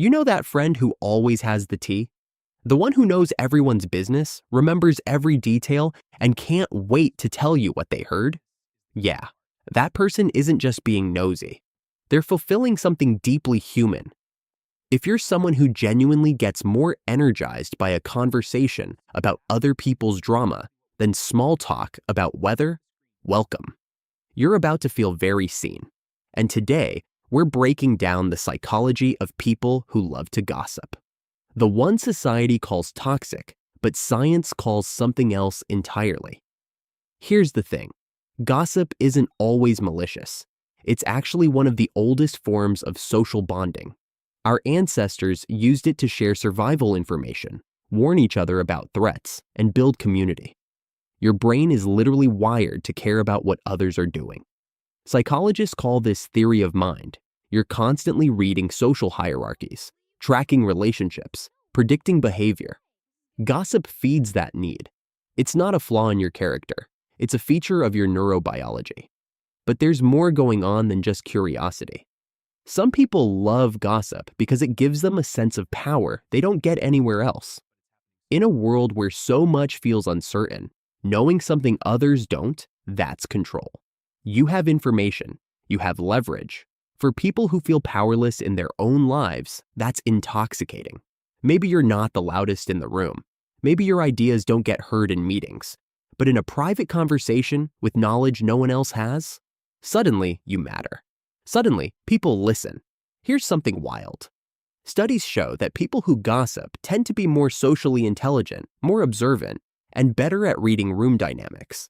You know that friend who always has the tea? The one who knows everyone's business, remembers every detail, and can't wait to tell you what they heard? Yeah, that person isn't just being nosy. They're fulfilling something deeply human. If you're someone who genuinely gets more energized by a conversation about other people's drama than small talk about weather, welcome. You're about to feel very seen. And today, we're breaking down the psychology of people who love to gossip. The one society calls toxic, but science calls something else entirely. Here's the thing. Gossip isn't always malicious. It's actually one of the oldest forms of social bonding. Our ancestors used it to share survival information, warn each other about threats, and build community. Your brain is literally wired to care about what others are doing. Psychologists call this theory of mind. You're constantly reading social hierarchies, tracking relationships, predicting behavior. Gossip feeds that need. It's not a flaw in your character. It's a feature of your neurobiology. But there's more going on than just curiosity. Some people love gossip because it gives them a sense of power they don't get anywhere else. In a world where so much feels uncertain, knowing something others don't, that's control. You have information, you have leverage. For people who feel powerless in their own lives, that's intoxicating. Maybe you're not the loudest in the room. Maybe your ideas don't get heard in meetings. But in a private conversation with knowledge no one else has, suddenly you matter. Suddenly, people listen. Here's something wild. Studies show that people who gossip tend to be more socially intelligent, more observant, and better at reading room dynamics.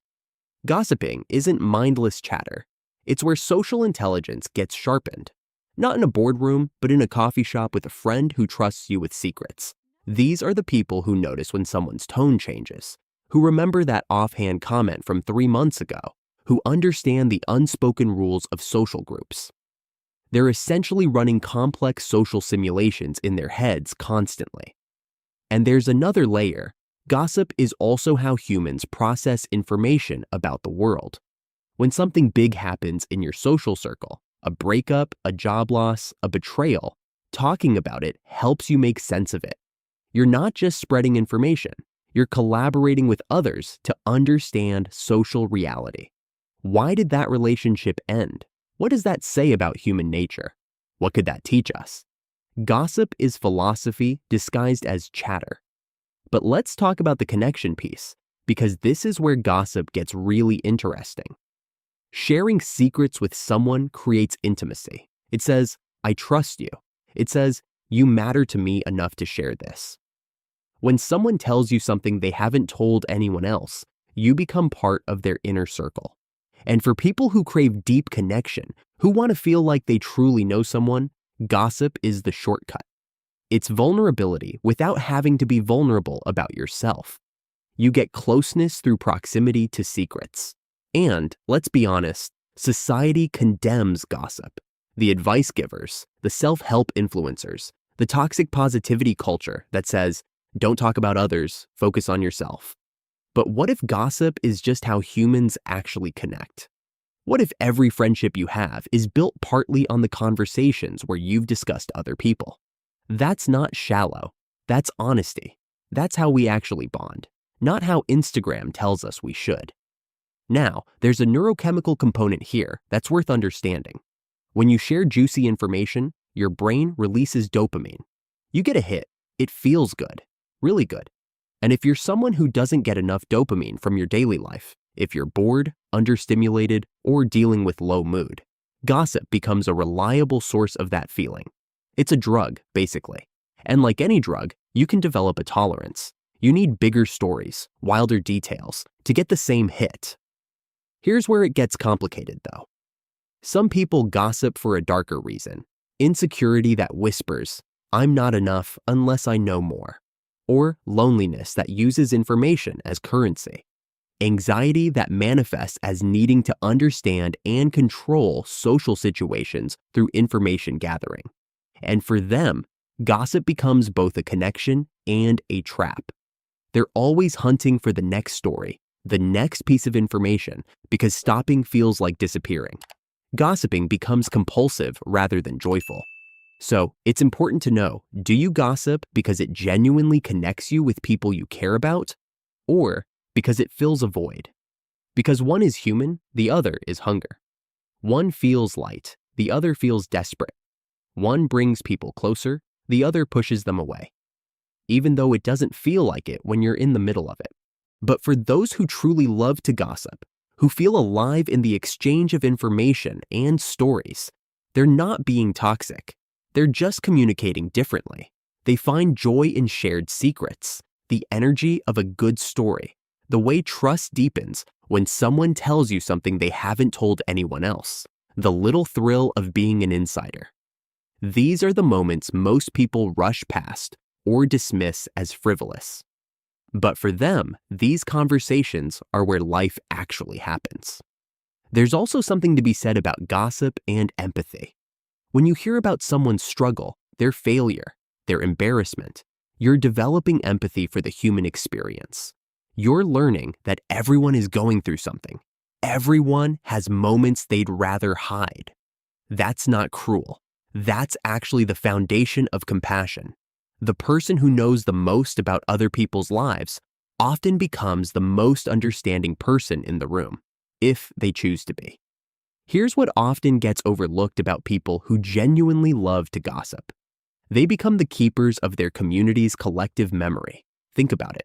Gossiping isn't mindless chatter. It's where social intelligence gets sharpened. Not in a boardroom, but in a coffee shop with a friend who trusts you with secrets. These are the people who notice when someone's tone changes, who remember that offhand comment from 3 months ago, who understand the unspoken rules of social groups. They're essentially running complex social simulations in their heads constantly. And there's another layer. Gossip is also how humans process information about the world. When something big happens in your social circle, a breakup, a job loss, a betrayal, talking about it helps you make sense of it. You're not just spreading information, you're collaborating with others to understand social reality. Why did that relationship end? What does that say about human nature? What could that teach us? Gossip is philosophy disguised as chatter. But let's talk about the connection piece, because this is where gossip gets really interesting. Sharing secrets with someone creates intimacy. It says, I trust you. It says, you matter to me enough to share this. When someone tells you something they haven't told anyone else, you become part of their inner circle. And for people who crave deep connection, who want to feel like they truly know someone, gossip is the shortcut. It's vulnerability without having to be vulnerable about yourself. You get closeness through proximity to secrets. And, let's be honest, society condemns gossip. The advice givers, the self-help influencers, the toxic positivity culture that says, don't talk about others, focus on yourself. But what if gossip is just how humans actually connect? What if every friendship you have is built partly on the conversations where you've discussed other people? That's not shallow. That's honesty. That's how we actually bond, not how Instagram tells us we should. Now, there's a neurochemical component here that's worth understanding. When you share juicy information, your brain releases dopamine. You get a hit. It feels good, really good. And if you're someone who doesn't get enough dopamine from your daily life, if you're bored, understimulated, or dealing with low mood, gossip becomes a reliable source of that feeling. It's a drug, basically. And like any drug, you can develop a tolerance. You need bigger stories, wilder details, to get the same hit. Here's where it gets complicated, though. Some people gossip for a darker reason. Insecurity that whispers, I'm not enough unless I know more. Or loneliness that uses information as currency. Anxiety that manifests as needing to understand and control social situations through information gathering. And for them, gossip becomes both a connection and a trap. They're always hunting for the next story, the next piece of information, because stopping feels like disappearing. Gossiping becomes compulsive rather than joyful. So, it's important to know, do you gossip because it genuinely connects you with people you care about, or because it fills a void? Because one is human, the other is hunger. One feels light, the other feels desperate. One brings people closer, the other pushes them away, even though it doesn't feel like it when you're in the middle of it. But for those who truly love to gossip, who feel alive in the exchange of information and stories, they're not being toxic. They're just communicating differently. They find joy in shared secrets, the energy of a good story, the way trust deepens when someone tells you something they haven't told anyone else, the little thrill of being an insider. These are the moments most people rush past or dismiss as frivolous. But for them, these conversations are where life actually happens. There's also something to be said about gossip and empathy. When you hear about someone's struggle, their failure, their embarrassment, you're developing empathy for the human experience. You're learning that everyone is going through something. Everyone has moments they'd rather hide. That's not cruel. That's actually the foundation of compassion. The person who knows the most about other people's lives often becomes the most understanding person in the room, if they choose to be. Here's what often gets overlooked about people who genuinely love to gossip. They become the keepers of their community's collective memory. Think about it.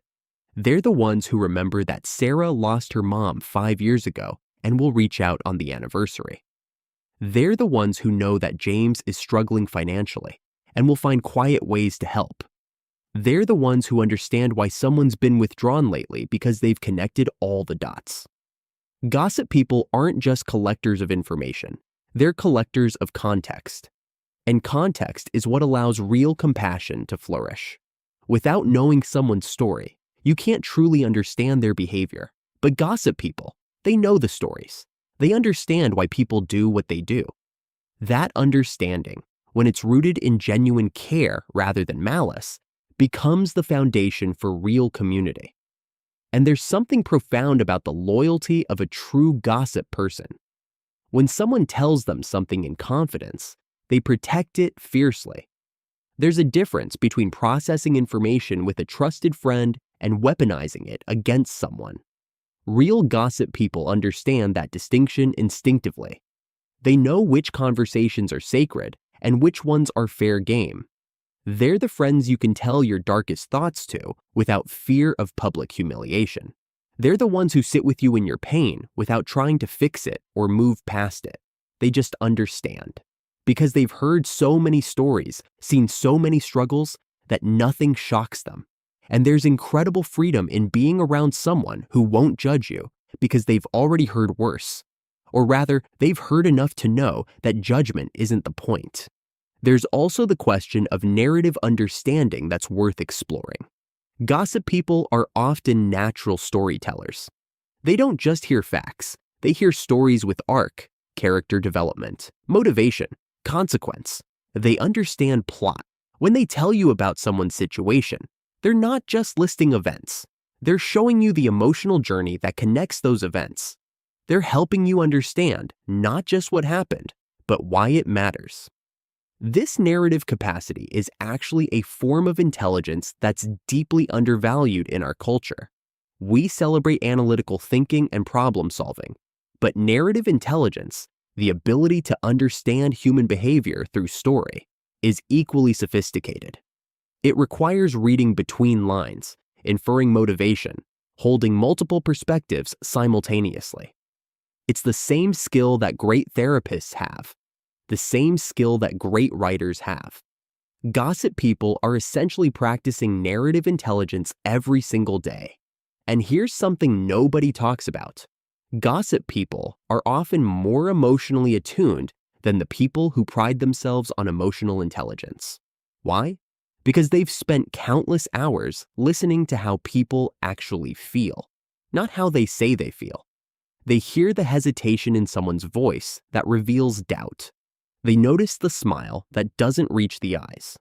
They're the ones who remember that Sarah lost her mom 5 years ago and will reach out on the anniversary. They're the ones who know that James is struggling financially and will find quiet ways to help. They're the ones who understand why someone's been withdrawn lately because they've connected all the dots. Gossip people aren't just collectors of information, they're collectors of context. And context is what allows real compassion to flourish. Without knowing someone's story, you can't truly understand their behavior. But gossip people, they know the stories. They understand why people do what they do. That understanding, when it's rooted in genuine care rather than malice, becomes the foundation for real community. And there's something profound about the loyalty of a true gossip person. When someone tells them something in confidence, they protect it fiercely. There's a difference between processing information with a trusted friend and weaponizing it against someone. Real gossip people understand that distinction instinctively. They know which conversations are sacred and which ones are fair game. They're the friends you can tell your darkest thoughts to without fear of public humiliation. They're the ones who sit with you in your pain without trying to fix it or move past it. They just understand. Because they've heard so many stories, seen so many struggles, that nothing shocks them. And there's incredible freedom in being around someone who won't judge you because they've already heard worse. Or rather, they've heard enough to know that judgment isn't the point. There's also the question of narrative understanding that's worth exploring. Gossip people are often natural storytellers. They don't just hear facts, they hear stories with arc, character development, motivation, consequence. They understand plot. When they tell you about someone's situation, they're not just listing events. They're showing you the emotional journey that connects those events. They're helping you understand not just what happened, but why it matters. This narrative capacity is actually a form of intelligence that's deeply undervalued in our culture. We celebrate analytical thinking and problem solving, but narrative intelligence, the ability to understand human behavior through story, is equally sophisticated. It requires reading between lines, inferring motivation, holding multiple perspectives simultaneously. It's the same skill that great therapists have, the same skill that great writers have. Gossip people are essentially practicing narrative intelligence every single day. And here's something nobody talks about. Gossip people are often more emotionally attuned than the people who pride themselves on emotional intelligence. Why? Because they've spent countless hours listening to how people actually feel, not how they say they feel. They hear the hesitation in someone's voice that reveals doubt. They notice the smile that doesn't reach the eyes.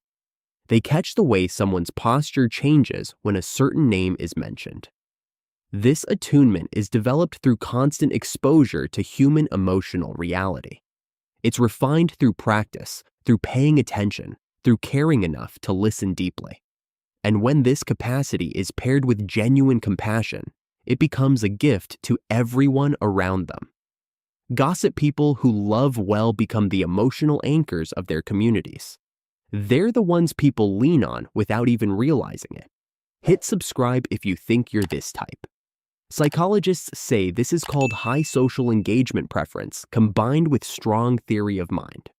They catch the way someone's posture changes when a certain name is mentioned. This attunement is developed through constant exposure to human emotional reality. It's refined through practice, through paying attention, through caring enough to listen deeply. And when this capacity is paired with genuine compassion, it becomes a gift to everyone around them. Gossip people who love well become the emotional anchors of their communities. They're the ones people lean on without even realizing it. Hit subscribe if you think you're this type. Psychologists say this is called high social engagement preference combined with strong theory of mind.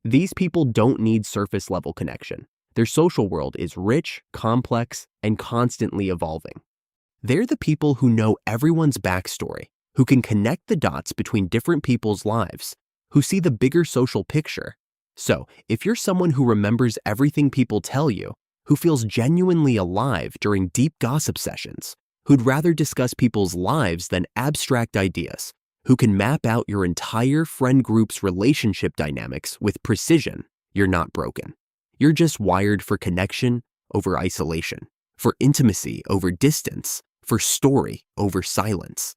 These people don't need surface-level connection. Their social world is rich, complex, and constantly evolving. They're the people who know everyone's backstory, who can connect the dots between different people's lives, who see the bigger social picture. So, if you're someone who remembers everything people tell you, who feels genuinely alive during deep gossip sessions, who'd rather discuss people's lives than abstract ideas, who can map out your entire friend group's relationship dynamics with precision, you're not broken. You're just wired for connection over isolation, for intimacy over distance, for story over silence.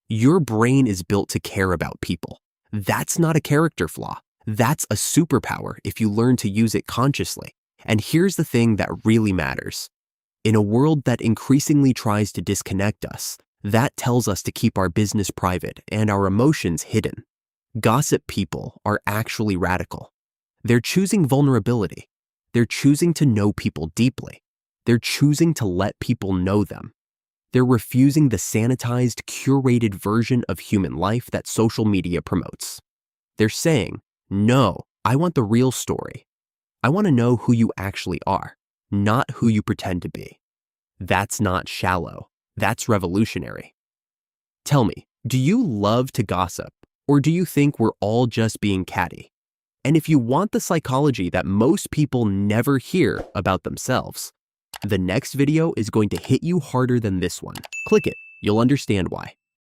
Your brain is built to care about people. That's not a character flaw. That's a superpower if you learn to use it consciously. And here's the thing that really matters. In a world that increasingly tries to disconnect us, that tells us to keep our business private and our emotions hidden. Gossip people are actually radical. They're choosing vulnerability. They're choosing to know people deeply. They're choosing to let people know them. They're refusing the sanitized, curated version of human life that social media promotes. They're saying, no, I want the real story. I want to know who you actually are, not who you pretend to be. That's not shallow. That's revolutionary. Tell me, do you love to gossip, or do you think we're all just being catty? And if you want the psychology that most people never hear about themselves, the next video is going to hit you harder than this one. Click it, you'll understand why.